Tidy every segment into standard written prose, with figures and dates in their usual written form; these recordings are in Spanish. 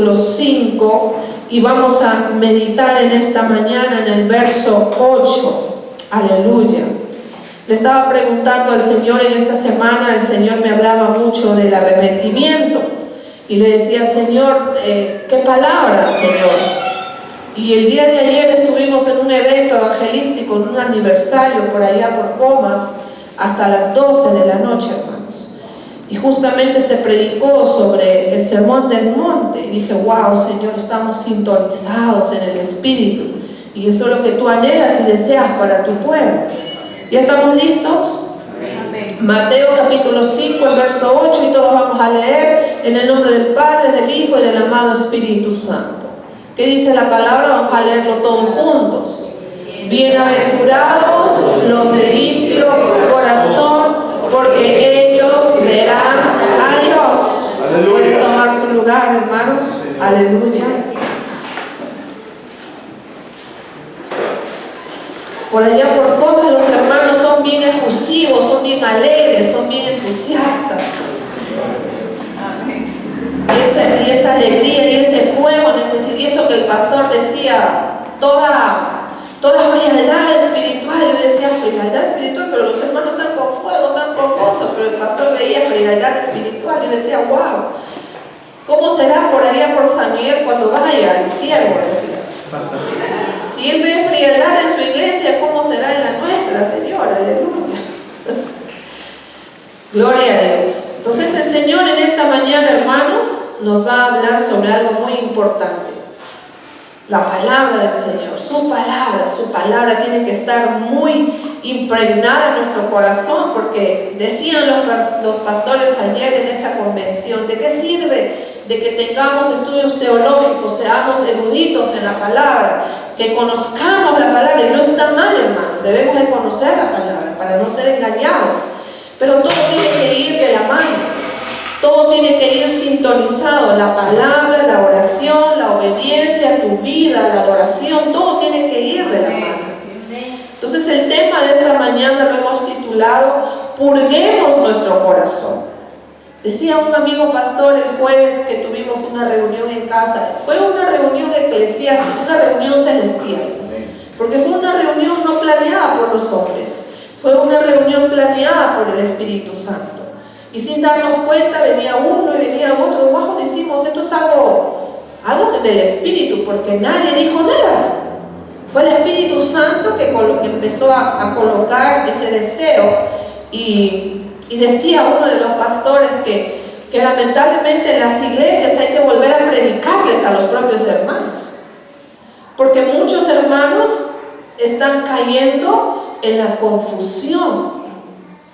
capítulo 5 y vamos a meditar en esta mañana en el verso 8. Aleluya. Le estaba preguntando al Señor en esta semana, el Señor me hablaba mucho del arrepentimiento y le decía, Señor, ¿qué palabra, Señor? Y el día de ayer estuvimos en un evento evangelístico, en un aniversario por allá por Comas, hasta las 12 de la noche, hermanos. Y justamente se predicó sobre el sermón del monte. Y dije, wow, Señor, estamos sintonizados en el Espíritu. Y eso es lo que tú anhelas y deseas para tu pueblo. ¿Ya estamos listos? Amén. Mateo capítulo 5, el verso 8, y todos vamos a leer en el nombre del Padre, del Hijo y del amado Espíritu Santo. ¿Qué dice la palabra? Vamos a leerlo todos juntos. Bienaventurados los de limpio corazón, porque ellos verán a Dios. Aleluya. Pueden tomar su lugar, hermanos. Aleluya. Por allá por Comas los hermanos son bien efusivos, son bien alegres, son bien entusiastas. Y esa alegría y ese fuego, y eso que el pastor decía, toda frialdad espiritual. Yo decía frialdad espiritual, pero los hermanos están con fuego, están con gozo, pero el pastor veía frialdad espiritual. Yo decía, wow, ¿cómo será por allá por San Miguel cuando vaya el siervo? Decía. Si él ve frialdad en su iglesia, ¿cómo será en la nuestra, Señor? Aleluya. Gloria a Dios. Entonces el Señor en esta mañana, hermanos, nos va a hablar sobre algo muy importante. La palabra del Señor, su palabra tiene que estar muy impregnada en nuestro corazón, porque decían los pastores ayer en esa convención, ¿de qué sirve de que tengamos estudios teológicos, seamos eruditos en la palabra, que conozcamos la palabra? Y no está mal, hermanos, debemos de conocer la palabra para no ser engañados, pero todo tiene que ir de la mano. Todo tiene que ir sintonizado, la palabra, la oración, la obediencia, tu vida, la adoración, todo tiene que ir de la mano. Entonces el tema de esta mañana lo hemos titulado, purguemos nuestro corazón. Decía un amigo pastor el jueves que tuvimos una reunión en casa, fue una reunión eclesiástica, una reunión celestial, porque fue una reunión no planeada por los hombres, fue una reunión planeada por el Espíritu Santo. Y sin darnos cuenta venía uno y venía otro. Wow, decimos, esto es algo del Espíritu, porque nadie dijo nada. Fue el Espíritu Santo que empezó a colocar ese deseo. Y decía uno de los pastores que lamentablemente en las iglesias hay que volver a predicarles a los propios hermanos, porque muchos hermanos están cayendo en la confusión.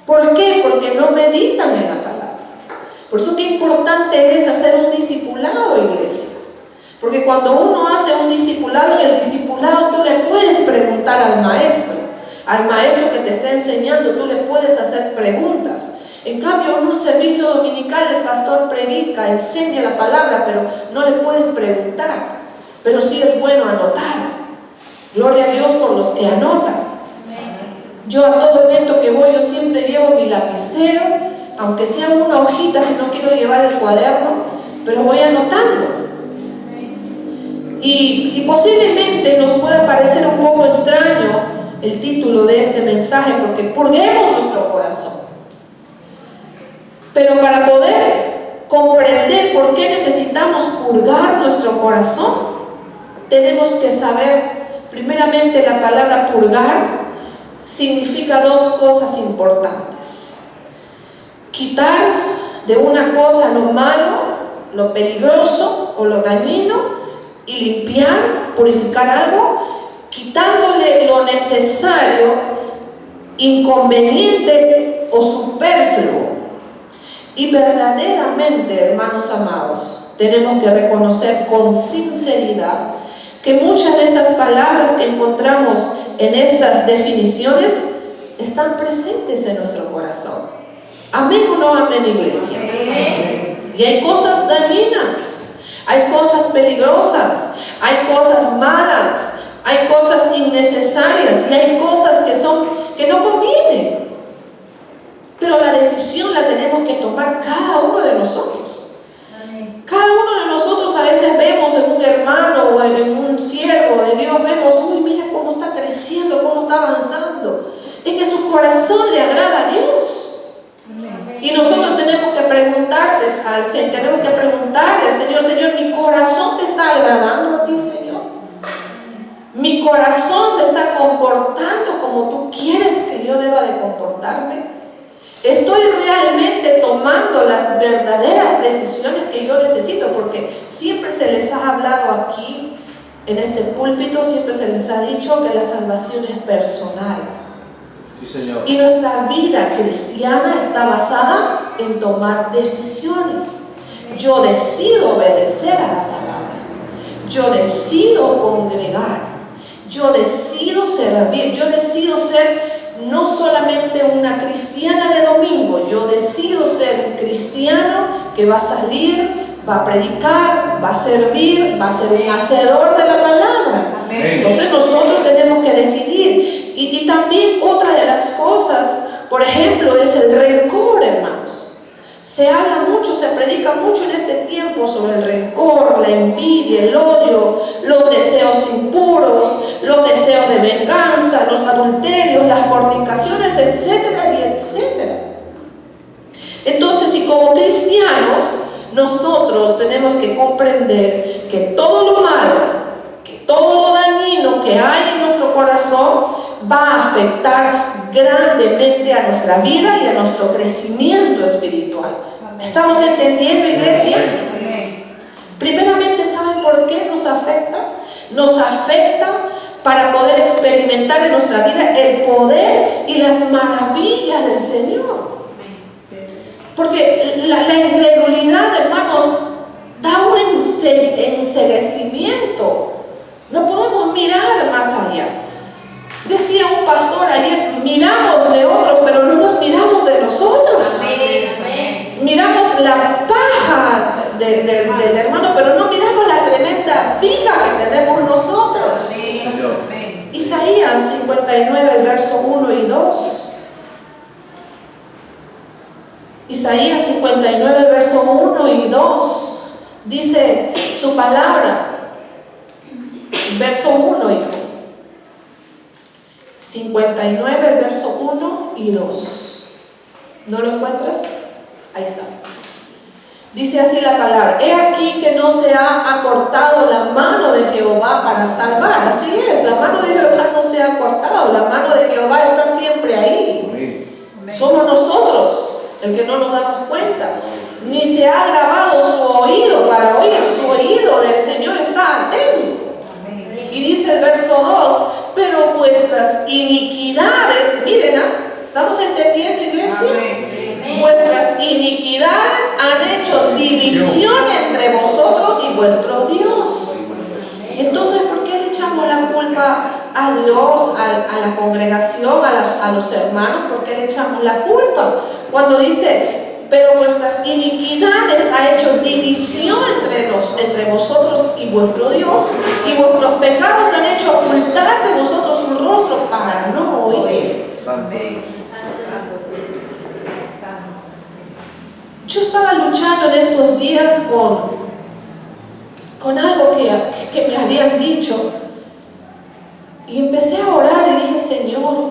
¿Por qué? Porque no meditan en la palabra. Por eso qué importante es hacer un discipulado, iglesia. Porque cuando uno hace un discipulado, en el discipulado tú le puedes preguntar al maestro que te está enseñando, tú le puedes hacer preguntas. En cambio, en un servicio dominical el pastor predica, enseña la palabra, pero no le puedes preguntar. Pero sí es bueno anotar. Gloria a Dios por los que anotan. Yo a todo evento que voy, yo siempre llevo mi lapicero, aunque sea una hojita, si no quiero llevar el cuaderno, pero voy anotando. Y posiblemente nos pueda parecer un poco extraño el título de este mensaje, porque purguemos nuestro corazón. Pero para poder comprender por qué necesitamos purgar nuestro corazón, tenemos que saber, primeramente, la palabra purgar significa dos cosas importantes: quitar de una cosa lo malo, lo peligroso o lo dañino, y limpiar, purificar algo, quitándole lo necesario, inconveniente o superfluo. Y verdaderamente, hermanos amados, tenemos que reconocer con sinceridad que muchas de esas palabras que encontramos en estas definiciones están presentes en nuestro corazón. ¿Amén o no amén, iglesia? Amén. Y hay cosas dañinas, hay cosas peligrosas, hay cosas malas, hay cosas innecesarias y hay cosas que no convienen. Pero la decisión la tenemos que tomar cada uno de nosotros. Cada uno de nosotros a veces vemos Dios vemos, uy, mira cómo está creciendo, cómo está avanzando. Es que su corazón le agrada a Dios. Y nosotros tenemos que preguntarle al Señor, Señor, mi corazón te está agradando a ti, Señor. Mi corazón se está comportando como tú quieres que yo deba de comportarme. Estoy realmente tomando las verdaderas decisiones que yo necesito, porque siempre se les ha hablado aquí, en este púlpito, siempre se les ha dicho que la salvación es personal. Sí, Señor. Y nuestra vida cristiana está basada en tomar decisiones. Yo decido obedecer a la palabra. Yo decido congregar. Yo decido servir. Yo decido ser no solamente una cristiana de domingo. Yo decido ser un cristiano que va a salir, va a predicar, va a servir, va a ser un hacedor de la palabra. Entonces nosotros tenemos que decidir. Y también otra de las cosas, por ejemplo, es el rencor, hermanos. Se habla mucho, se predica mucho en este tiempo sobre el rencor, la envidia, el odio, los deseos impuros, los deseos de venganza, los adulterios, las fornicaciones, etcétera y etcétera. Entonces, si como cristianos nosotros tenemos que comprender que todo lo malo, que todo lo dañino que hay en nuestro corazón va a afectar grandemente a nuestra vida y a nuestro crecimiento espiritual. ¿Estamos entendiendo, iglesia? Primeramente, ¿saben por qué nos afecta? Nos afecta para poder experimentar en nuestra vida el poder y las maravillas del Señor. Porque la incredulidad, hermanos, da un enceguecimiento. No podemos mirar más allá. Decía un pastor ayer, miramos de otros, pero no nos miramos de nosotros. Miramos la paja del hermano, pero no miramos la tremenda viga que tenemos nosotros. Isaías 59, el verso 1 y 2. Isaías 59, el verso 1 y 2. Dice su palabra. Verso 1, hijo. 59, el verso 1 y 2. ¿No lo encuentras? Ahí está. Dice así la palabra: he aquí que no se ha acortado la mano de Jehová para salvar. Así es, la mano de Jehová no se ha acortado. La mano de Jehová está siempre ahí. Somos nosotros el que no nos damos cuenta. Ni se ha agravado su oído para oír. Su oído del Señor está atento. Y dice el verso 2: pero vuestras iniquidades, miren, ¿estamos entendiendo, iglesia? Vuestras iniquidades han hecho división entre vosotros y vuestro Dios. Entonces, ¿por qué le echamos la culpa a Dios, a la congregación, a los hermanos? ¿Por qué le echamos la culpa? Cuando dice: pero vuestras iniquidades ha hecho división entre vosotros y vuestro Dios, y vuestros pecados han hecho ocultar de vosotros su rostro para no oír. Yo estaba luchando en estos días con algo que me habían dicho, y empecé a orar y dije: Señor,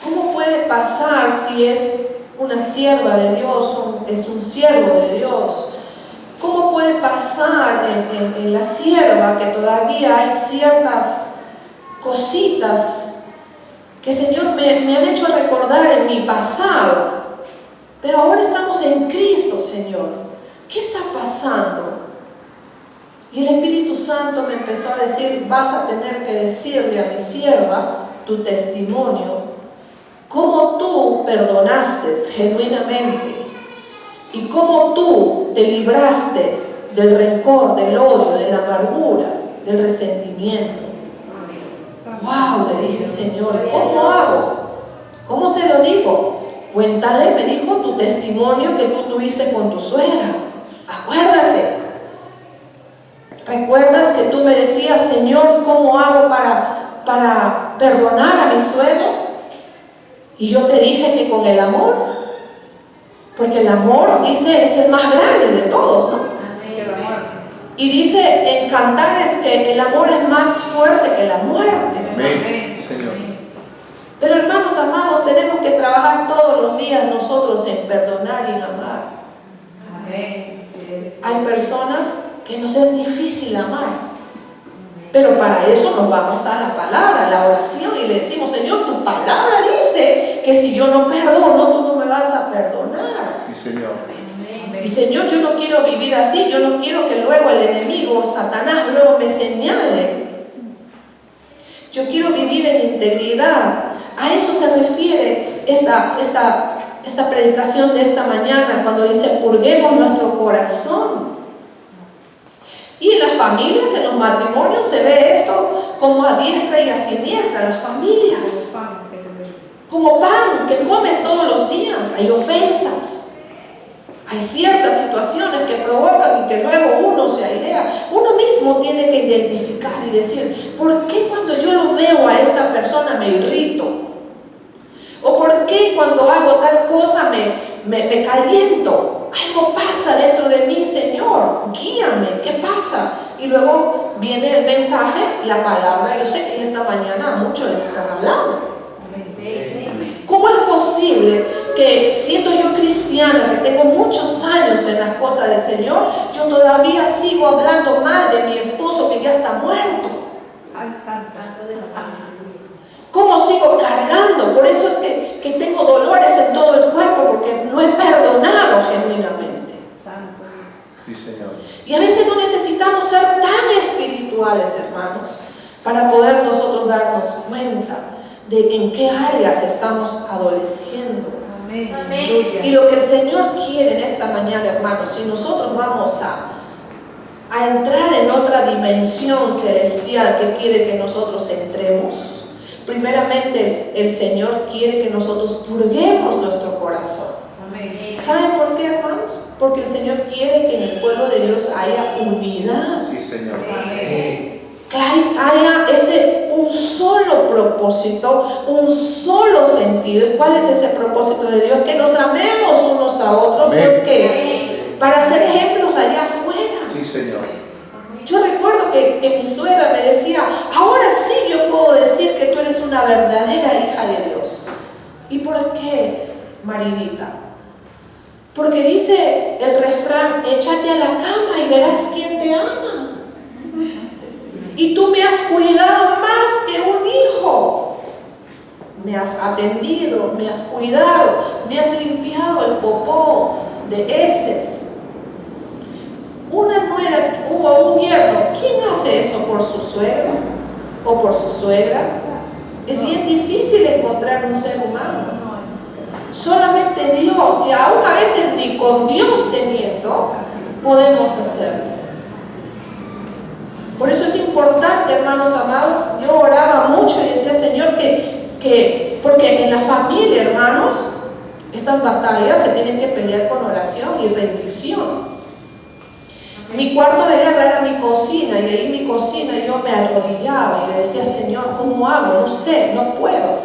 ¿cómo puede pasar si es una sierva de Dios, es un siervo de Dios? ¿Cómo puede pasar en la sierva que todavía hay ciertas cositas que, Señor, me han hecho recordar en mi pasado? Pero ahora estamos en Cristo, Señor. ¿Qué está pasando? Y el Espíritu Santo me empezó a decir: vas a tener que decirle a mi sierva tu testimonio, cómo tú perdonaste genuinamente y cómo tú te libraste del rencor, del odio, de la amargura, del resentimiento. ¡Wow! Le dije: Señor, ¿cómo hago? ¿Cómo se lo digo? Cuéntale, me dijo, tu testimonio que tú tuviste con tu suegra. Acuérdate. ¿Recuerdas que tú me decías: Señor, ¿cómo hago para perdonar a mi suegra? Y yo te dije que con el amor, porque el amor, dice, es el más grande de todos, ¿no? Y dice en Cantares que el amor es más fuerte que la muerte. Amén. Sí, Señor. Pero hermanos amados, tenemos que trabajar todos los días nosotros en perdonar y en amar. Amén. Hay personas que nos es difícil amar, pero para eso nos vamos a la palabra, a la oración, y le decimos: Señor, tu palabra dice que si yo no perdono, tú no me vas a perdonar. Sí, Señor. Y Señor, yo no quiero vivir así, yo no quiero que luego el enemigo, Satanás, luego me señale. Yo quiero vivir en integridad. A eso se refiere esta predicación de esta mañana, cuando dice: purguemos nuestro corazón. Y en las familias, en los matrimonios, se ve esto como a diestra y a siniestra, las familias. Como pan que comes todos los días. Hay ofensas. Hay ciertas situaciones que provocan y que luego uno se airea. Uno mismo tiene que identificar y decir: ¿por qué cuando yo lo veo a esta persona me irrito? ¿O por qué cuando hago tal cosa me caliento? Algo pasa dentro de mí, Señor, guíame, ¿qué pasa? Y luego viene el mensaje, la palabra. Yo sé que esta mañana a muchos les están hablando. ¿Cómo es posible que, siendo yo cristiana, que tengo muchos años en las cosas del Señor, yo todavía sigo hablando mal de mi esposo que ya está muerto? ¿Cómo sigo cargando? Por eso es que tengo dolores en todo el cuerpo, porque no he perdonado genuinamente. Sí, Señor. Y a veces no necesitamos ser tan espirituales, hermanos, para poder nosotros darnos cuenta de en qué áreas estamos adoleciendo. Amén. Y lo que el Señor quiere en esta mañana, hermanos, si nosotros vamos a entrar en otra dimensión celestial que quiere que nosotros entremos, primeramente el Señor quiere que nosotros purguemos nuestro corazón. Amén. ¿Saben por qué, hermanos? Porque el Señor quiere que en el pueblo de Dios haya unidad. Sí, Señor. Amén. Que haya un solo propósito, un solo sentido. ¿Y cuál es ese propósito de Dios? Que nos amemos unos a otros. Amén. ¿Por qué? Para ser ejemplos allá afuera. Sí, Señor. Yo recuerdo que mi suegra me decía: ahora sí yo puedo decir que tú eres una verdadera hija de Dios. ¿Y por qué, Marinita? Porque dice el refrán: échate a la cama y verás quién te ama. Y tú me has cuidado más que un hijo. Me has atendido, me has cuidado, me has limpiado el popó de heces. Una nuera, hubo un yerno. ¿Quién hace eso por su suegro o por su suegra? Es bien difícil encontrar un ser humano. Solamente Dios, y aún a veces ni con Dios teniendo, podemos hacerlo. Por eso es importante, hermanos amados. Yo oraba mucho y decía: Señor, porque en la familia, hermanos, estas batallas se tienen que pelear con oración y rendición. Mi cuarto de guerra era mi cocina, y ahí en mi cocina yo me arrodillaba y le decía: Señor, ¿cómo hago? No sé, no puedo,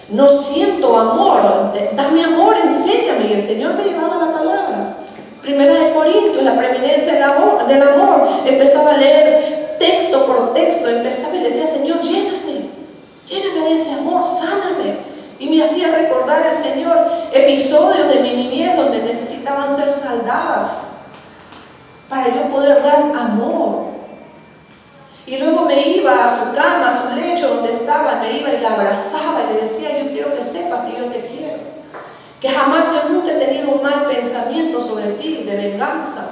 no siento amor, dame amor, enséñame. Y el Señor me llevaba la palabra. Primera de Corintios, la preeminencia del amor. Empezaba a leer texto por texto, empezaba y le decía: Señor, lléname de ese amor, sáname. Y me hacía recordar el Señor episodios de mi niñez donde necesitaban ser saldadas para yo poder dar amor. Y luego me iba a su cama, a su lecho donde estaba, me iba y la abrazaba y le decía: yo quiero que sepas que yo te quiero, que jamás yo nunca he tenido un mal pensamiento sobre ti de venganza.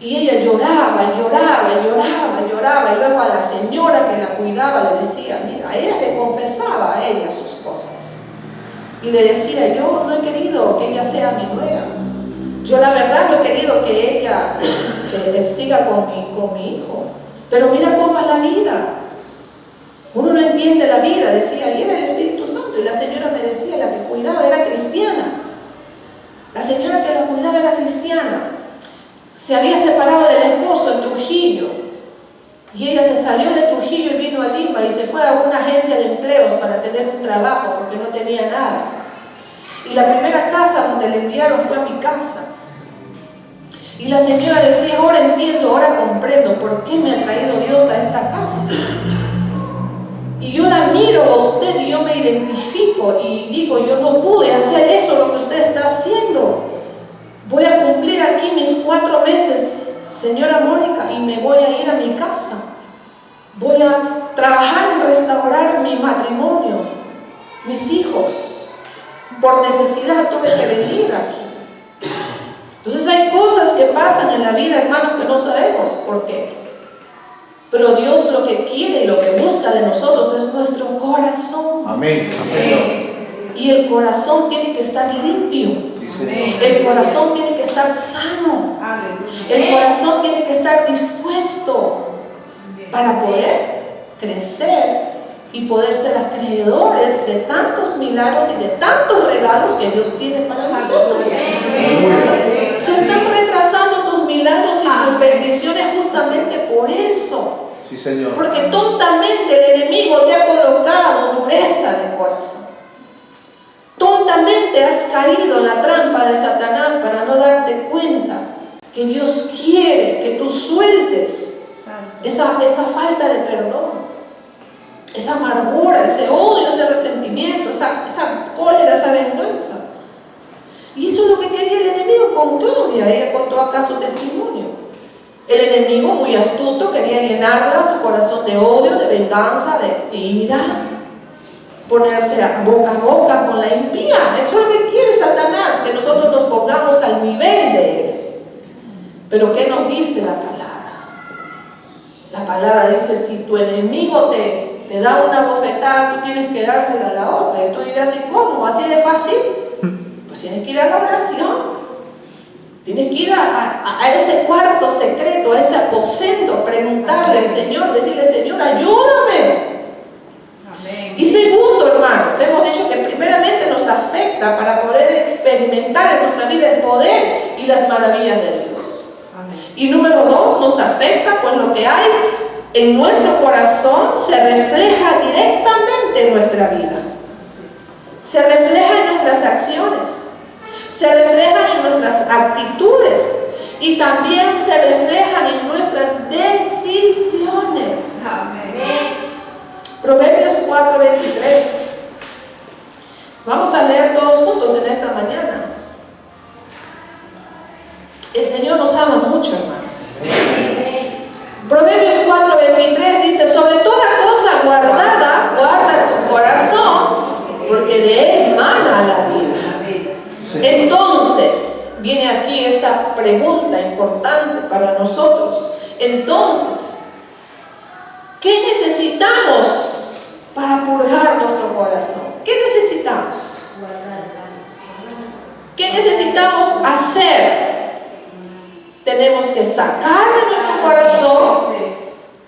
Y ella lloraba, lloraba, lloraba, lloraba. Y luego a la señora que la cuidaba le decía: mira, ella le confesaba a ella sus cosas. Y le decía: yo no he querido que ella sea mi nuera. Yo la verdad no he querido que ella siga con mi hijo. Pero mira cómo es la vida. Uno no entiende la vida, decía. Y era el Espíritu Santo. Y la señora me decía: la que cuidaba era cristiana. La señora que la cuidaba era cristiana. Se había separado del esposo en Trujillo, y ella se salió de Trujillo y vino a Lima y se fue a una agencia de empleos para tener un trabajo porque no tenía nada. Y la primera casa donde le enviaron fue a mi casa. Y la señora decía, ahora entiendo, ahora comprendo por qué me ha traído Dios a esta casa. Y yo la miro a usted y yo me identifico y digo, yo no pude hacer eso, lo que usted está haciendo. Voy a cumplir aquí mis 4 meses, señora Mónica, y me voy a ir a mi casa. Voy a trabajar en restaurar mi matrimonio, mis hijos. Por necesidad tuve que venir aquí. Entonces hay cosas que pasan en la vida, hermanos, que no sabemos por qué. Pero Dios lo que quiere y lo que busca de nosotros es nuestro corazón. Amén. Señor. Y el corazón tiene que estar limpio. Sí, Señor. El corazón tiene que estar sano. El corazón tiene que estar dispuesto para poder crecer y poder ser acreedores de tantos milagros y de tantos regalos que Dios tiene para nosotros. Se están retrasando tus milagros y tus bendiciones justamente por eso. Sí, Señor. Porque tontamente el enemigo te ha colocado dureza de corazón. Tontamente has caído en la trampa de Satanás para no darte cuenta que Dios quiere que tú sueltes esa falta de perdón, esa amargura, ese odio, ese resentimiento, esa cólera, esa venganza. Y eso es lo que quería el enemigo con Claudia. Ella contó acá su testimonio. El enemigo, muy astuto, quería llenarla su corazón de odio, de venganza, de ira, ponerse boca a boca con la impía. Eso es lo que quiere Satanás, que nosotros nos pongamos al nivel de él. Pero ¿qué nos dice la palabra? La palabra dice, si tu enemigo te da una bofetada, tú tienes que dársela a la otra. Y tú dirás, ¿y cómo? ¿Así de fácil? Pues tienes que ir a la oración. Tienes que ir a ese cuarto secreto, a ese aposento, preguntarle al Señor, decirle, Señor, ayúdame. Amén. Y segundo, hermanos, hemos dicho que primeramente nos afecta para poder experimentar en nuestra vida el poder y las maravillas de Dios. Amén. Y número 2, nos afecta pues lo que hay en nuestro corazón se refleja directamente en nuestra vida. Se refleja en nuestras acciones, se refleja en nuestras actitudes y también se reflejan en nuestras decisiones. Amén. Proverbios 4:23. Vamos a leer todos juntos en esta mañana. El Señor nos ama mucho, hermanos. Proverbios 4:23 dice, sobre toda cosa guardada, guarda tu corazón, porque de él mana la vida. Entonces, viene aquí esta pregunta importante para nosotros. Entonces, ¿qué necesitamos para purgar nuestro corazón? ¿Qué necesitamos? ¿Qué necesitamos hacer? Tenemos que sacar de nuestro corazón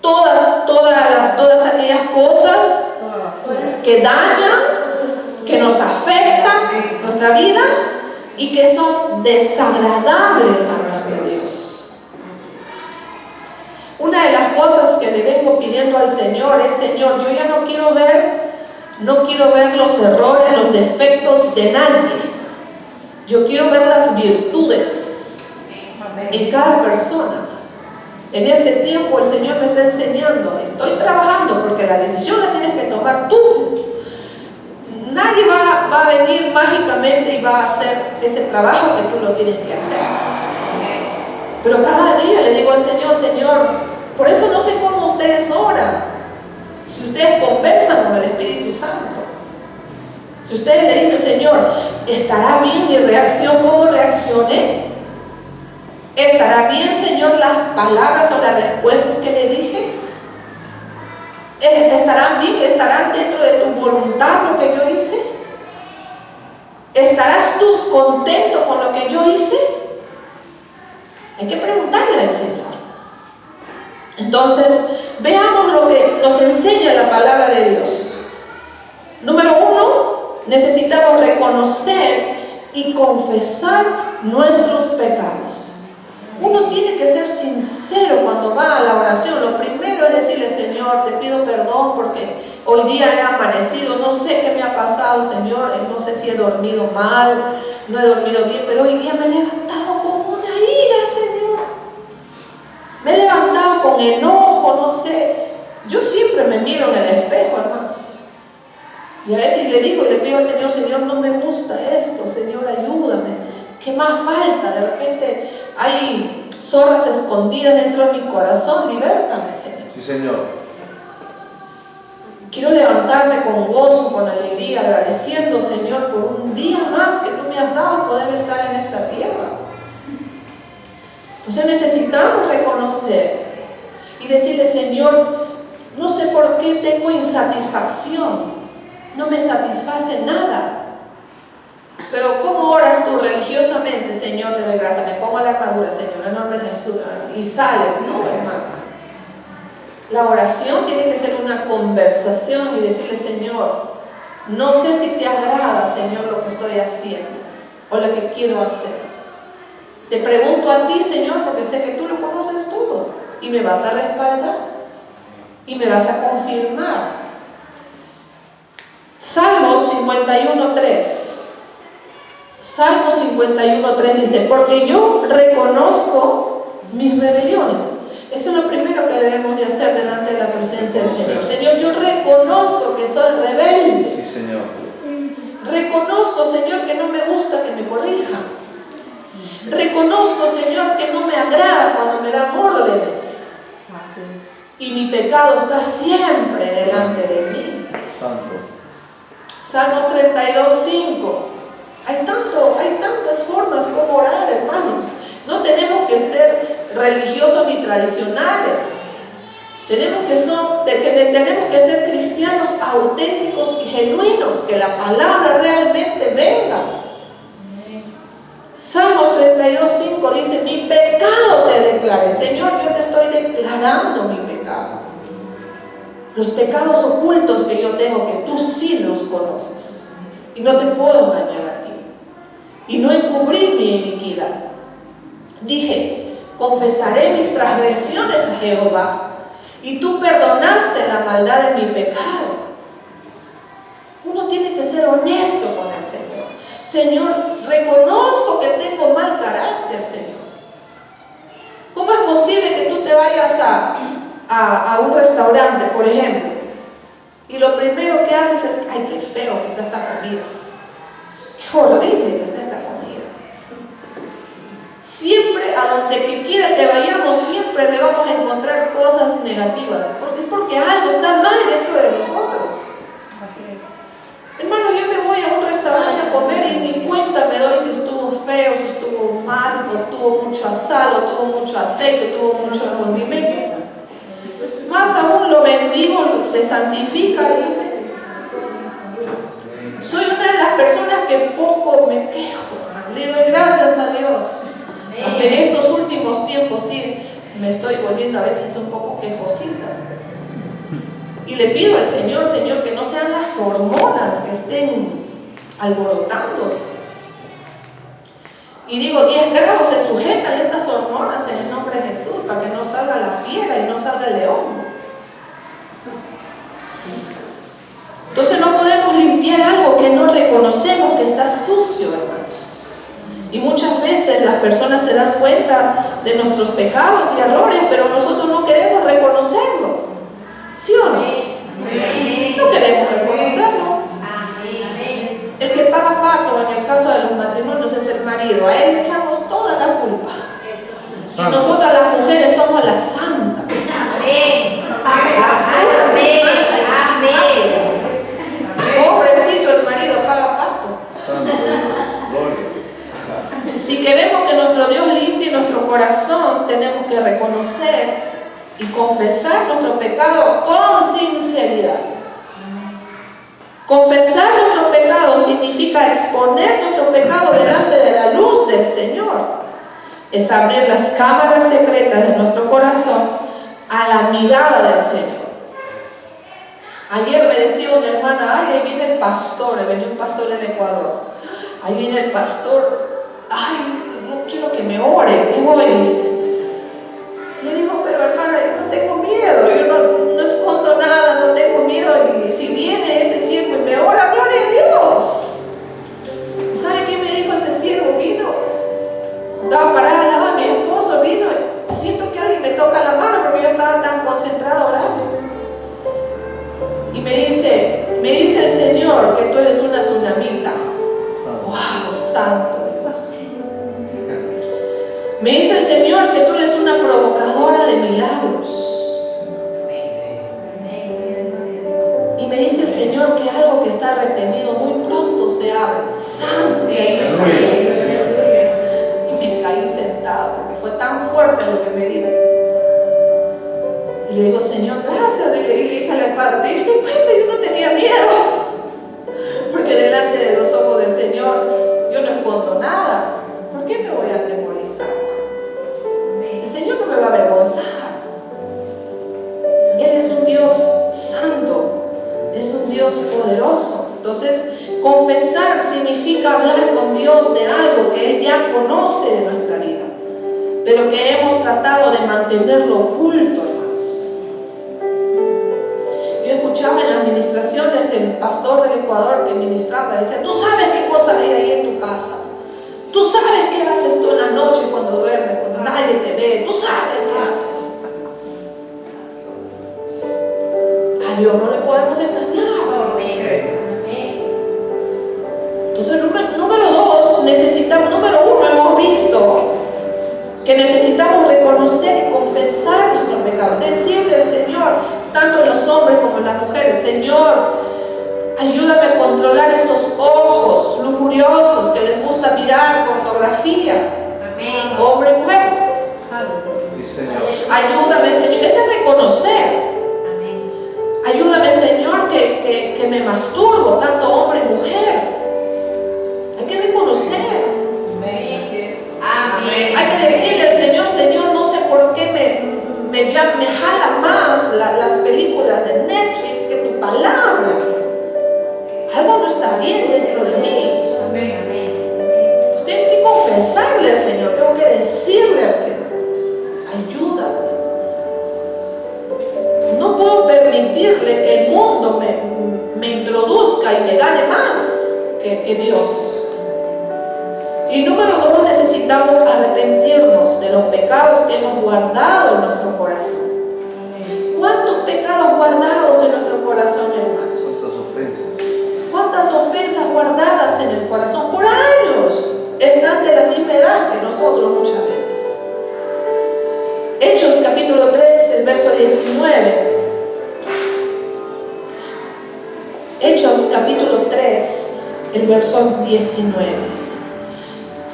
todas aquellas cosas que dañan, que nos afectan nuestra vida y que son desagradables a nuestro Dios. Una de las cosas que le vengo pidiendo al Señor es, Señor, yo ya no quiero ver los errores, los defectos de nadie. Yo quiero ver las virtudes en cada persona. En este tiempo el Señor me está enseñando, estoy trabajando porque la decisión la tienes que tomar tú. Nadie va a venir mágicamente y va a hacer ese trabajo que tú lo tienes que hacer. Pero cada día le digo al Señor, Señor, por eso no sé cómo ustedes oran. Si ustedes conversan con el Espíritu Santo, si ustedes le dicen, Señor, ¿estará bien mi reacción? ¿Cómo reaccioné? ¿Estará bien, Señor, las palabras o las respuestas que le dije? ¿Estarán bien? ¿Estarán dentro de tu voluntad lo que yo hice? ¿Estarás tú contento con lo que yo hice? Hay que preguntarle al Señor. Entonces, veamos lo que nos enseña la palabra de Dios. Número 1, necesitamos reconocer y confesar nuestros pecados. Uno tiene que ser sincero cuando va a la oración. Lo primero es decirle, Señor, te pido perdón porque hoy día he amanecido, no sé qué me ha pasado, Señor, no sé si he dormido mal, no he dormido bien, pero hoy día me he levantado con una ira, Señor. enojo, no sé. Yo siempre me miro en el espejo, hermanos. Y a veces le digo y le pido al Señor, Señor, no me gusta esto, Señor, ayúdame. ¿Qué más falta? De repente hay zorras escondidas dentro de mi corazón, libértame, Señor. Sí, Señor. Quiero levantarme con gozo, con alegría, agradeciendo, Señor, por un día más que tú me has dado poder estar en esta tierra. Entonces necesitamos reconocer y decirle, Señor, no sé por qué tengo insatisfacción, no me satisface nada. Pero ¿cómo oras tú religiosamente? Señor, te doy gracias, me pongo la armadura, Señor, en nombre de Jesús, y sales. No, hermano. La oración tiene que ser una conversación y decirle, Señor, no sé si te agrada, Señor, lo que estoy haciendo o lo que quiero hacer. Te pregunto a ti, Señor, porque sé que tú lo conoces todo y me vas a respaldar y me vas a confirmar. Salmos 51:3. Salmos 51:3 dice, porque yo reconozco mis rebeliones. Eso es lo primero que debemos de hacer delante de la presencia del Señor. Señor, yo reconozco que soy rebelde. Sí, Señor. Reconozco, Señor, que no me gusta que me corrijan. Reconozco, Señor, que no me agrada cuando me dan órdenes. Y mi pecado está siempre delante de mí. Santo. Salmos 32:5. Hay tantas formas como orar, hermanos. No tenemos que ser religiosos ni tradicionales. Tenemos que ser cristianos auténticos y genuinos, que la palabra realmente venga. Salmos 32:5 dice, mi pecado te declaré. Señor, yo te estoy declarando mi pecado. Los pecados ocultos que yo tengo, que tú sí los conoces. Y no te puedo engañar a ti. Y no encubrí mi iniquidad. Dije, confesaré mis transgresiones a Jehová, y tú perdonaste la maldad de mi pecado. Uno tiene que ser honesto con el Señor. Señor, reconozco que tengo mal carácter, Señor. ¿Cómo es posible que tú te vayas a un restaurante, por ejemplo, y lo primero que haces es, ay, qué feo que está esta comida, qué horrible que está esta comida? Siempre, a donde quiera que vayamos, siempre le vamos a encontrar cosas negativas, porque es porque algo está mal dentro de nosotros. Hermano, yo me voy a un restaurante a comer y ni cuenta me doy si estuvo feo, si estuvo mal, o tuvo mucha sal, o tuvo mucho aceite, o tuvo mucho condimento. Más aún lo bendigo, se santifica y dice, soy una de las personas que poco me quejo, le doy gracias a Dios. Aunque en estos últimos tiempos sí me estoy volviendo a veces un poco quejosita. Y le pido al Señor, Señor, que no sean las hormonas que estén alborotándose. Y digo, 10 grados se sujetan estas hormonas en el nombre de Jesús, para que no salga la fiera y no salga el león. Entonces no podemos limpiar algo que no reconocemos que está sucio, hermanos. Y muchas veces las personas se dan cuenta de nuestros pecados y errores, pero nosotros no queremos reconocerlo. ¿Sí o no? No queremos reconocerlo. El que paga pato en el caso de los matrimonios es el marido. A él le echamos toda la culpa. Y nosotras las mujeres somos las santas. Las puras sin mancha y sin mácula. Pobrecito, el marido paga pato. Si queremos que nuestro Dios limpie nuestro corazón, tenemos que reconocer y confesar nuestro pecado con sinceridad. Confesar nuestro pecado significa exponer nuestro pecado delante de la luz del Señor. Es abrir las cámaras secretas de nuestro corazón a la mirada del Señor. Ayer me decía una hermana, ay, ahí viene el pastor, venía un pastor en Ecuador. Ahí viene el pastor, ay, no quiero que me ore, y voy, dice. Le digo, pero hermana, yo no tengo miedo, yo no escondo nada, no tengo miedo, y si viene ese siervo y me ora, gloria a Dios. ¿Sabe qué me dijo ese siervo? Vino, estaba parada al lado de mi esposo, vino, siento que alguien me toca la mano porque yo estaba eres una tsunamita. ¡Wow! Santo Dios. Me dice el Señor que tú eres una provocadora de milagros. Y me dice el Señor que algo que está retenido muy pronto se abre. ¡Santo! Y ahí me caí sentada porque fue tan fuerte lo que me dijo. Y le digo, Señor, gracias. Y le dije al Padre, ¿te diste cuenta? Yo no tenía miedo. Porque delante de los ojos del Señor yo no escondo nada. ¿Por qué me voy a atemorizar? El Señor no me va a avergonzar. Él es un Dios santo, es un Dios poderoso. Entonces, confesar significa hablar con Dios de algo que Él ya conoce de nuestra vida, pero que hemos tratado de mantenerlo oculto, hermanos. Yo escuchaba en las administraciones el pastor del Ecuador que ministraba, decía, tú sabes qué cosa hay ahí en tu casa. Tú sabes qué haces tú en la noche cuando duermes, cuando nadie te ve. Tú sabes qué haces. A Dios no le podemos engañar. Entonces, número uno, hemos visto que necesitamos reconocer y confesar nuestros pecados. Decirle al Señor, tanto en los hombres como en las mujeres, Señor, ayúdame a controlar estos ojos lujuriosos que les gusta mirar pornografía. Amén. Hombre y mujer. Sí, Señor. Ayúdame, Señor. Ese es reconocer. Amén. Ayúdame, Señor, que me masturbo, tanto hombre y mujer. Hay que reconocer. Amén. Hay que decirle al Señor, Señor, no sé por qué me jala más las películas de Netflix que tu palabra. Algo no está bien dentro de mí. Pues tengo que confesarle al Señor, tengo que decirle al Señor, ayúdame. No puedo permitirle que el mundo me introduzca y me gane más que Dios. Y número dos, necesitamos arrepentirnos de los pecados que hemos guardado en nuestro corazón. ¿Cuántos pecados guardados en nuestro corazón, hermanos? ¿Cuántas ofensas? ¿Cuántas ofensas guardadas en el corazón? Por años están de la misma edad que nosotros muchas veces. Hechos capítulo 3, el verso 19. Hechos capítulo 3, el verso 19.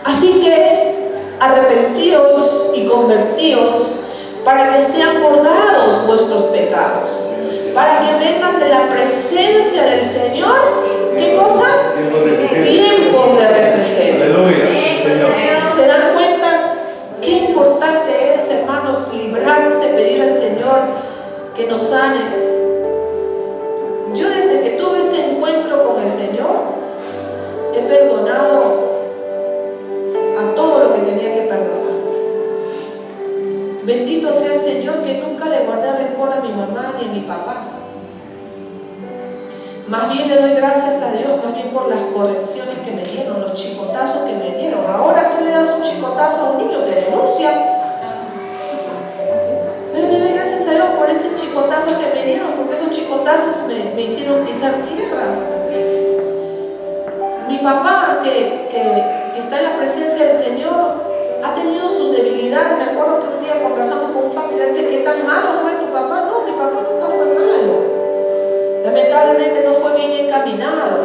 Así que arrepentíos y convertíos para que sean borrados vuestros pecados, para que vengan de la presencia del Señor, ¿qué cosa? Tiempos de refrigerio. Aleluya, Señor. ¿Se dan cuenta qué importante es, hermanos, librarse, pedir al Señor que nos sane? Yo desde que tuve ese encuentro con el Señor, he perdonado a todo lo que tenía que perdonar. Bendito sea el Señor que nunca le guardé rencor a mi mamá ni a mi papá. Más bien le doy gracias a Dios, más bien por las correcciones que me dieron, los chicotazos que me dieron. Ahora tú le das un chicotazo a un niño, te denuncia. Pero le doy gracias a Dios por esos chicotazos que me dieron, porque esos chicotazos me hicieron pisar tierra. Mi papá, que está en la presencia del Señor, ha tenido sus debilidades. Me acuerdo que un día conversamos con un familiar, dice, ¿qué tan malo fue tu papá? No, mi papá nunca fue malo. Lamentablemente no fue bien encaminado,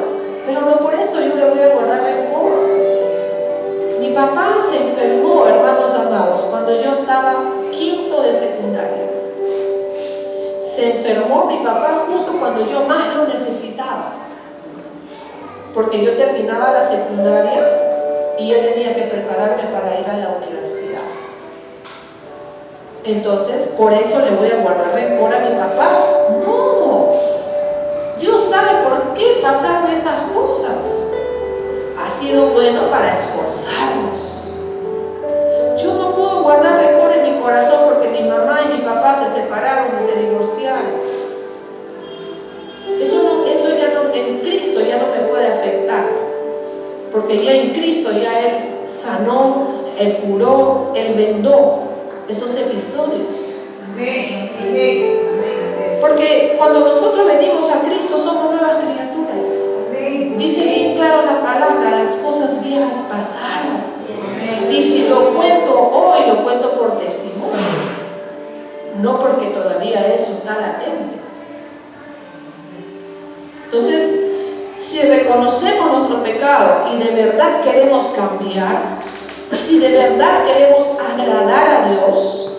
pero no por eso yo le voy a guardar rencor. Mi papá se enfermó, hermanos amados, cuando yo estaba quinto de secundaria. Se enfermó mi papá justo cuando yo más lo necesitaba, porque yo terminaba la secundaria y yo tenía que prepararme para ir a la universidad. Entonces, por eso le voy a guardar rencor a mi papá. No, Dios sabe por qué pasaron esas cosas. Ha sido bueno para esforzarnos. Yo no puedo guardar rencor en mi corazón porque mi mamá y mi papá se separaron y se divorciaron. Eso ya no, en Cristo ya no me puede afectar, porque ya en Cristo ya Él sanó, Él curó, Él vendó esos episodios. Amén. Amén. Porque cuando nosotros venimos a Cristo somos nuevas criaturas. Dice bien claro la palabra, las cosas viejas pasaron. Y si lo cuento hoy, lo cuento por testimonio, no porque todavía eso está latente. Entonces, si reconocemos nuestro pecado y de verdad queremos cambiar, si de verdad queremos agradar a Dios,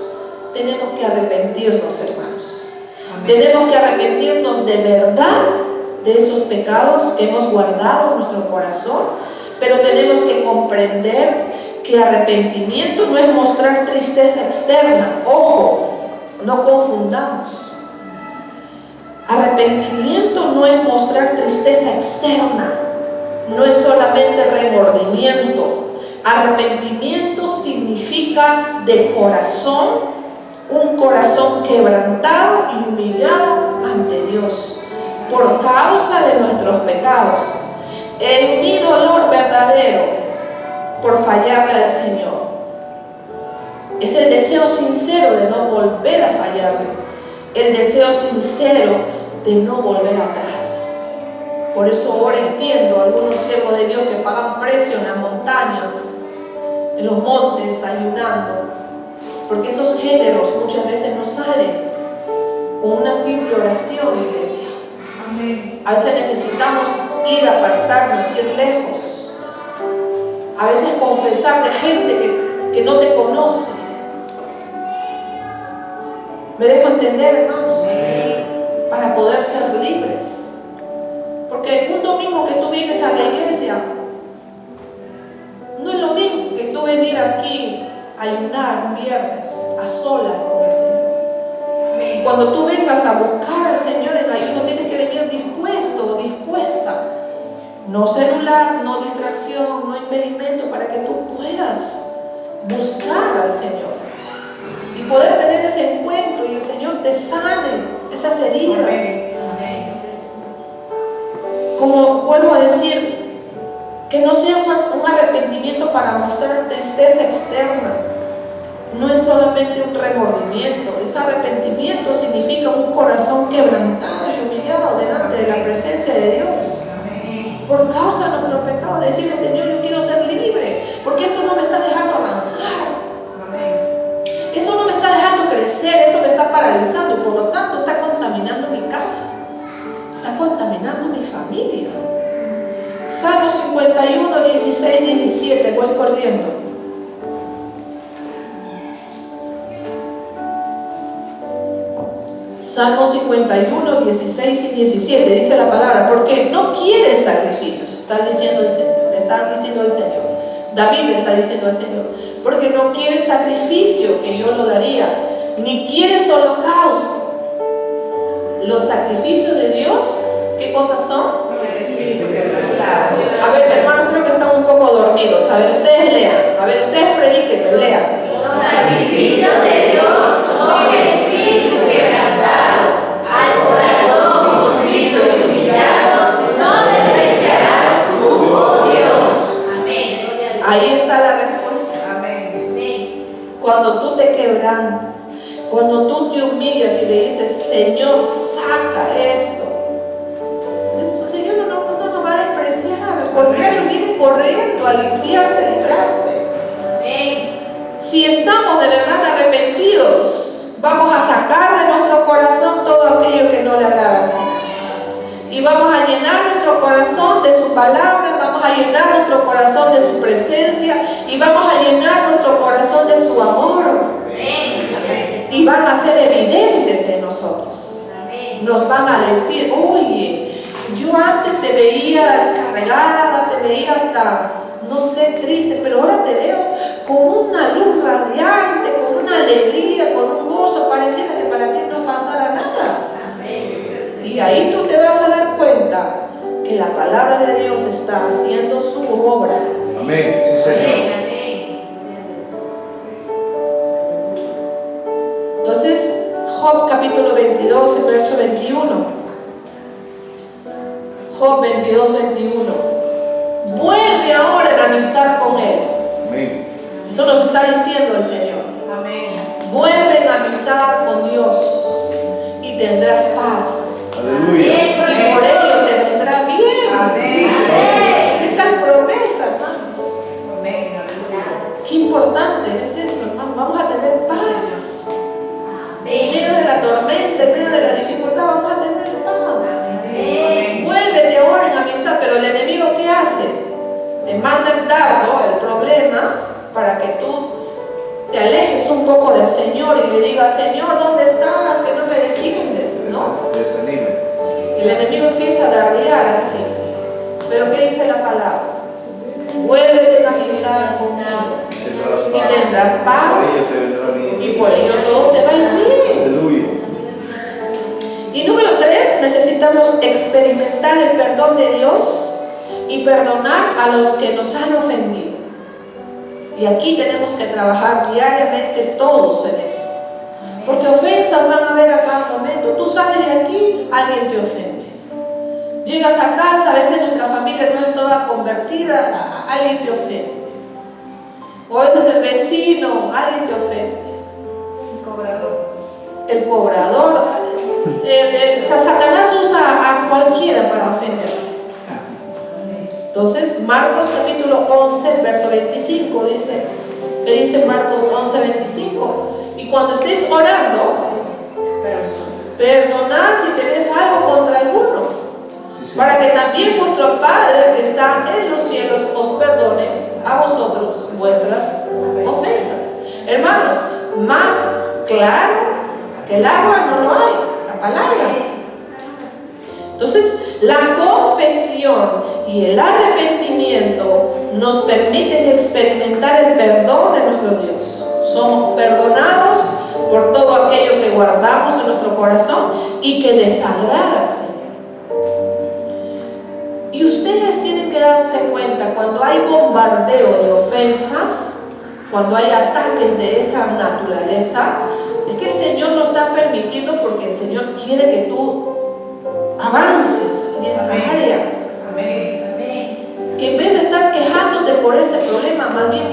tenemos que arrepentirnos, hermanos. Tenemos que arrepentirnos de verdad de esos pecados que hemos guardado en nuestro corazón, pero tenemos que comprender que arrepentimiento no es mostrar tristeza externa. Ojo, no confundamos. Arrepentimiento no es mostrar tristeza externa, no es solamente remordimiento. Arrepentimiento significa de corazón, un corazón quebrantado y humillado ante Dios por causa de nuestros pecados. Mi dolor verdadero por fallarle al Señor es el deseo sincero de no volver a fallarle, el deseo sincero de no volver atrás. Por eso ahora entiendo a algunos siervos de Dios que pagan precio en las montañas, en los montes, ayunando, porque esos géneros muchas veces no salen con una simple oración, iglesia. A veces necesitamos ir a apartarnos, ir lejos. A veces confesar de gente que no te conoce. ¿Me dejo entender, hermanos? Para poder ser libres. Porque un domingo que tú vienes a la iglesia no es lo mismo que tú venir aquí a ayunar un viernes a solas con el Señor. Y cuando tú vengas a buscar al Señor en ayuno, tienes que venir dispuesto o dispuesta. No celular, no distracción, no impedimento, para que tú puedas buscar al Señor y poder tener ese encuentro y el Señor te sane esas heridas. Como vuelvo a decir, que no sea un arrepentimiento para mostrar tristeza externa. No es solamente un remordimiento. Ese arrepentimiento significa un corazón quebrantado y humillado delante de la presencia de Dios. Por causa de nuestro pecado, decirle: Señor, yo quiero ser libre, porque esto no me está dejando avanzar. Esto no me está dejando crecer, esto me está paralizando, por lo tanto está contaminando mi casa, está contaminando mi familia. Salmo 51, 16, 17, voy corriendo. Salmo 51, 16 y 17, dice la palabra: porque no quieres sacrificios, está diciendo el Señor, le está diciendo el Señor. David le está diciendo al Señor: porque no quieres sacrificio, que yo lo daría, ni quieres holocausto. Los sacrificios de Dios, ¿qué cosas son? A ver, hermanos, creo que están un poco dormidos. A ver, ustedes lean. A ver, ustedes prediquen, lean. Los sacrificios de Dios son espíritu quebrantado, al corazón contrito y humillado, no despreciarás tú, oh Dios. Amén. Ahí está la respuesta. Amén. Cuando tú te quebrantas, cuando tú te humillas y le dices: Señor, saca esto, el Señor no nos va a despreciar. Al contrario, viene corriendo a limpiarte, a librarte. Amén. Si estamos de verdad arrepentidos, vamos a sacar de nuestro corazón todo aquello que no le agrada al Señor. Y vamos a llenar nuestro corazón de su palabra, vamos a llenar nuestro corazón de su presencia y vamos a llenar nuestro corazón de su amor. Amén. Y van a ser evidentes en nosotros. Amén. Nos van a decir: oye, yo antes te veía cargada, te veía hasta, no sé, triste, pero ahora te veo con una luz radiante, con una alegría, con un gozo. Pareciera que para ti no pasara nada. Amén. Y ahí tú te vas a dar cuenta que la palabra de Dios está haciendo su obra. Amén. Sí, Señor. Amén. Entonces, Job capítulo 22, el verso 21. Job 22, 21. Vuelve ahora en amistad con Él. Amén. Eso nos está diciendo el Señor. Amén. Vuelve en amistad con Dios y tendrás paz. Aleluya. Y por ello te vendrá bien. Amén. importante es eso, hermano. Vamos a tener paz. En Amén. medio de la tormenta, en medio de la dificultad, vamos a tener paz. Amén. Vuélvete ahora en amistad, pero el enemigo ¿qué hace? Te manda el dardo, el problema, para que tú te alejes un poco del Señor y le digas, Señor, ¿dónde estás? Que no me defiendes, ¿no? Desanime. El enemigo empieza a dardear así. Pero ¿qué dice la palabra? Vuélvete en amistad conmigo y tendrás paz, y por ello todo te va a ir bien. Aleluya. Y número 3, necesitamos experimentar el perdón de Dios y perdonar a los que nos han ofendido. Y aquí tenemos que trabajar diariamente todos en eso. Porque ofensas van a haber a cada momento. Tú sales de aquí, alguien te ofende. Llegas a casa, a veces nuestra familia no es toda convertida, alguien te ofende. O a veces el vecino, alguien te ofende. El cobrador, Satanás usa a cualquiera para ofenderte. Entonces, Marcos capítulo 11, verso 25 dice, ¿qué dice Marcos 11, 25? Y cuando estéis orando, perdonad si tenéis algo contra alguno, para que también vuestro Padre que está en los cielos os perdone a vosotros vuestras ofensas. Hermanos, más claro que el agua no lo hay, la palabra. Entonces, la confesión y el arrepentimiento nos permiten experimentar el perdón de nuestro Dios. Somos perdonados por todo aquello que guardamos en nuestro corazón y que desagrada al Señor. Y ustedes tienen que darse cuenta cuando hay bombardeo de ofensas, cuando hay ataques de esa naturaleza, es que el Señor lo está permitiendo porque el Señor quiere que tú avances en esa área. Que en vez de estar quejándote por ese problema, más bien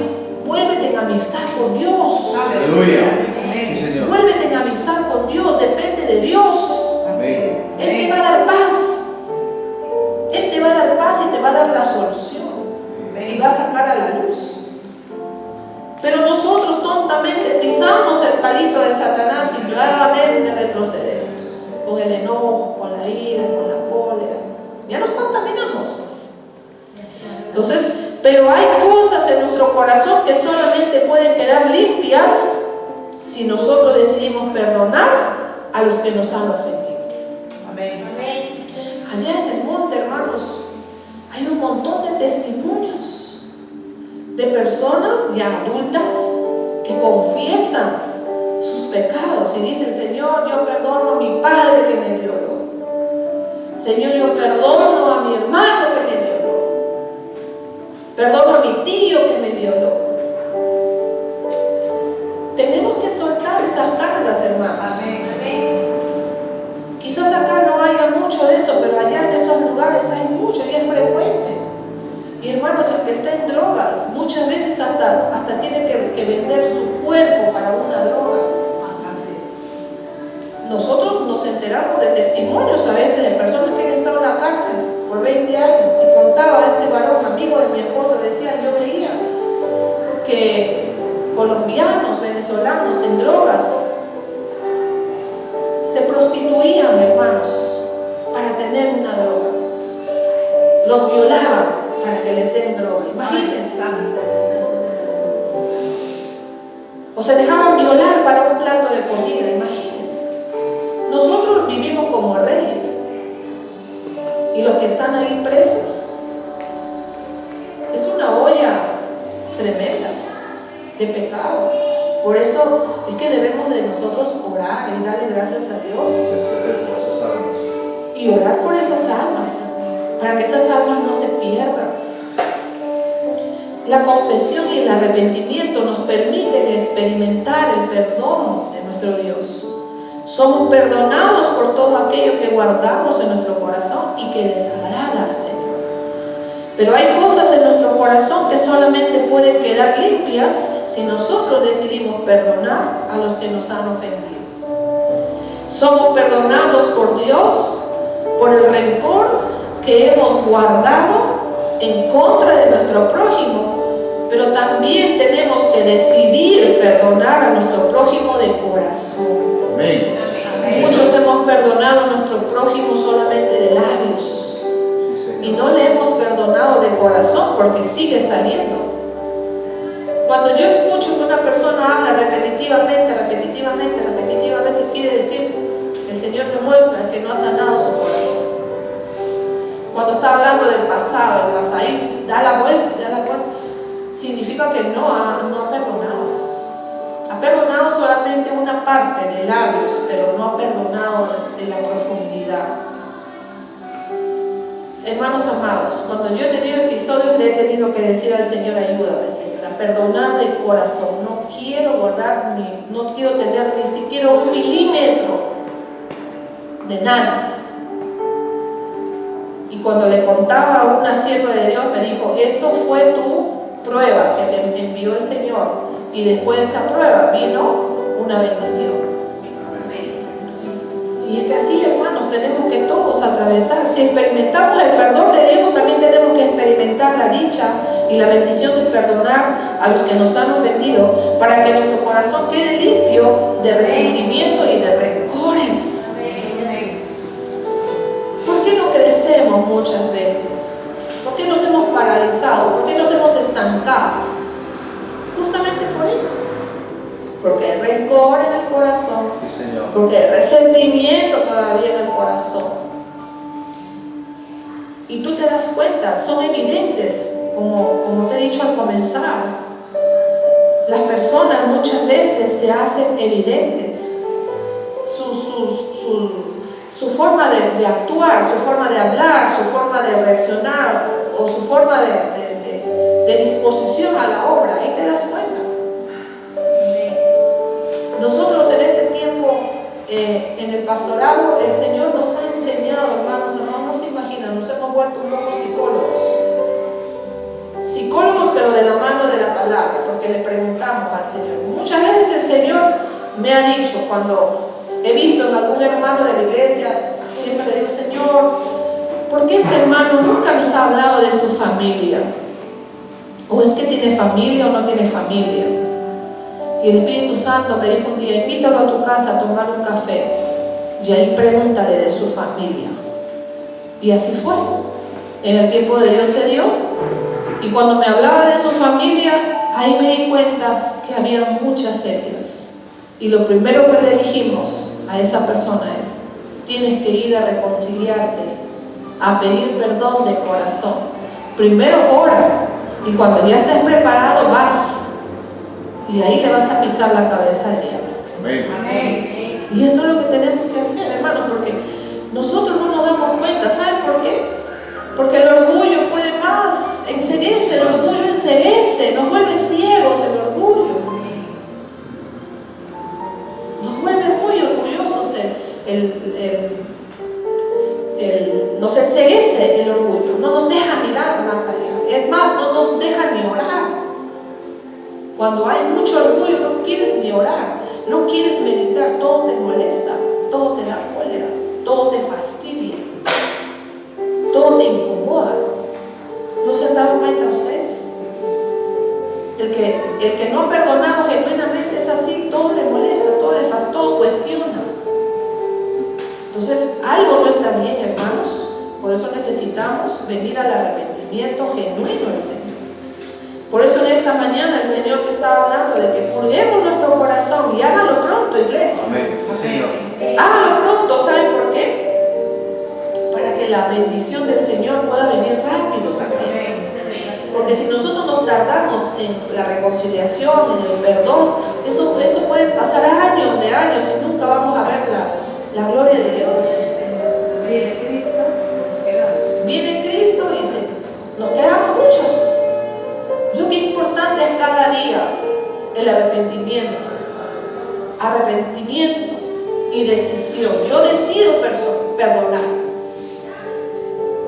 vuélvete en amistad con Dios. Aleluya. Sí, Señor. Vuélvete en amistad con Dios, depende de Dios. Amén. Él te va a dar paz. Él te va a dar paz y te va a dar la solución. Y va a sacar a la luz. Pero nosotros tontamente pisamos el palito de Satanás y nuevamente retrocedemos. Con el enojo, con la ira, con la cólera. Ya nos contaminamos más. Entonces, pero hay cosas en nuestro corazón que solamente pueden quedar limpias si nosotros decidimos perdonar a los que nos han ofendido. Allá en el monte, hermanos, hay un montón de testimonios de personas ya adultas que confiesan sus pecados y dicen, Señor, yo perdono a mi padre que me violó. Señor, yo perdono a mi hermano que me violó. Perdono a mi tío que me violó. Tenemos que soltar esas cargas, hermanos. Quizás acá no haya mucho de eso, pero allá en esos lugares hay mucho y es frecuente. Y hermanos, el que está en drogas, muchas veces hasta tiene que vender su cuerpo para una droga. Nosotros nos enteramos de testimonios a veces de personas que han estado en la cárcel por 20 años. Y contaba este varón, amigo de mi esposo, decía, yo veía que colombianos, venezolanos en drogas se prostituían, hermanos, para tener una droga. Los violaban para que les den droga. Imagínense. O se dejaban violar para un plato de comida. Imagínense. Nosotros vivimos como reyes. Y los que están ahí presos es una olla tremenda de pecado. Por eso es que debemos de nosotros orar y darle gracias a Dios. Interceder por esas almas. Y orar por esas almas, para que esas almas no se pierdan. La confesión y el arrepentimiento nos permiten experimentar el perdón de nuestro Dios. Somos perdonados por todo aquello que guardamos en nuestro corazón y que desagrada al Señor. Pero hay cosas en nuestro corazón que solamente pueden quedar limpias si nosotros decidimos perdonar a los que nos han ofendido. Somos perdonados por Dios por el rencor que hemos guardado en contra de nuestro prójimo, pero también tenemos que decidir perdonar a nuestro prójimo de corazón. Amén. Muchos hemos perdonado a nuestro prójimo solamente de labios Sí, y Señor. no le hemos perdonado de corazón porque sigue saliendo. Cuando yo escucho que una persona habla repetitivamente, quiere decir, el Señor me muestra que no ha sanado su corazón. Cuando está hablando del pasado, el pasadito, da la vuelta, significa que no ha perdonado. Ha perdonado solamente una parte de labios, pero no ha perdonado en la profundidad. Hermanos amados, cuando yo he tenido episodios, le he tenido que decir al Señor, ayúdame, Señor, a perdonar de corazón. No quiero guardar, no quiero tener ni siquiera 1 milímetro de nada. Y cuando le contaba a una sierva de Dios, me dijo, eso fue tu prueba que te envió el Señor. Y después de esa prueba vino una bendición. Y es que así, hermanos, tenemos que todos atravesar. Si experimentamos el perdón de Dios, también tenemos que experimentar la dicha y la bendición de perdonar a los que nos han ofendido, para que nuestro corazón quede limpio de resentimiento y de rencores. ¿Por qué no crecemos muchas veces? ¿Por qué nos hemos paralizado? ¿Por qué nos hemos estancado? Justamente por eso. Porque hay rencor en el corazón. Sí, Señor. Porque hay resentimiento todavía en el corazón. Y tú te das cuenta, son evidentes, como te he dicho al comenzar. Las personas muchas veces se hacen evidentes. Su forma de actuar, su forma de hablar, su forma de reaccionar o su forma de disposición a la obra. Ahí te das cuenta. Nosotros en este tiempo, en el pastorado, el Señor nos ha enseñado, hermanos, no se imaginan, nos hemos vuelto un poco psicólogos. Psicólogos, pero de la mano de la palabra, porque le preguntamos al Señor. Muchas veces el Señor me ha dicho, cuando he visto en algún hermano de la iglesia, siempre le digo, Señor, ¿por qué este hermano nunca nos ha hablado de su familia? ¿O es que tiene familia o no tiene familia? Y el Espíritu Santo me dijo un día, invítalo a tu casa a tomar un café y ahí pregúntale de su familia. Y así fue. En el tiempo de Dios se dio. Y cuando me hablaba de su familia, ahí me di cuenta que había muchas heridas. Y lo primero que le dijimos a esa persona es, tienes que ir a reconciliarte, a pedir perdón de corazón. Primero ora, y cuando ya estés preparado vas. Y ahí le vas a pisar la cabeza al diablo. Amén. Y eso es lo que tenemos que hacer, hermano, porque nosotros no nos damos cuenta. ¿Saben por qué? Porque el orgullo puede más, enceguece, el orgullo enceguece, nos vuelve ciegos el orgullo. Nos vuelve muy orgullosos, nos enceguece el orgullo, no nos deja mirar más allá. Es más, no nos deja ni orar. Cuando hay mucho orgullo no quieres ni orar, no quieres meditar, todo te molesta, todo te da cólera, todo te fastidia, todo te incomoda. ¿No se han dado cuenta ustedes? El que no ha perdonado genuinamente es así, todo le molesta, todo le fastidia, todo cuestiona. Entonces algo no está bien, hermanos. Por eso necesitamos venir al arrepentimiento genuino del Señor. Por eso en esta mañana el Señor te está hablando de que purguemos nuestro corazón y hágalo pronto, iglesia. Amén. Sí, Señor. Hágalo pronto, ¿saben por qué? Para que la bendición del Señor pueda venir rápido también. Porque si nosotros nos tardamos en la reconciliación, en el perdón, eso puede pasar años y nunca vamos a ver la gloria de Dios. Viene Cristo y nos quedamos muchos. Lo que es importante es cada día el arrepentimiento y decisión. Yo decido perdonar,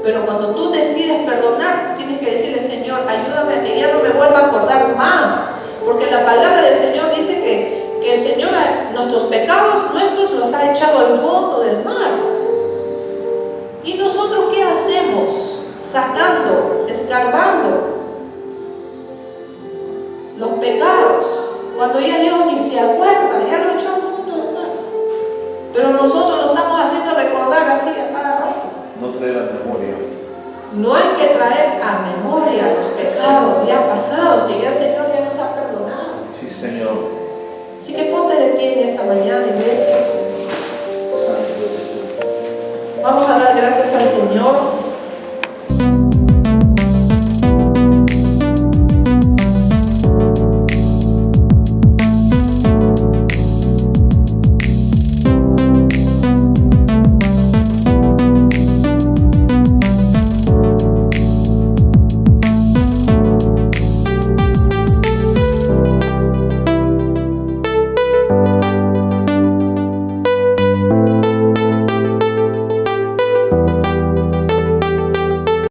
pero cuando tú decides perdonar, tienes que decirle, Señor, ayúdame a que ya no me vuelva a acordar más, porque la palabra del Señor dice que el Señor nuestros pecados nuestros los ha echado al fondo del mar. ¿Y nosotros qué hacemos? Sacando, escarbando. se acuerda, ya lo echó al fondo del mar. Pero nosotros lo estamos haciendo recordar así a cada rato. No traer a memoria. No hay que traer a memoria los pecados ya pasados, que ya el Señor ya nos ha perdonado. Sí, Señor. Así que ponte de pie en esta mañana, iglesia. Santo Jesús. Vamos a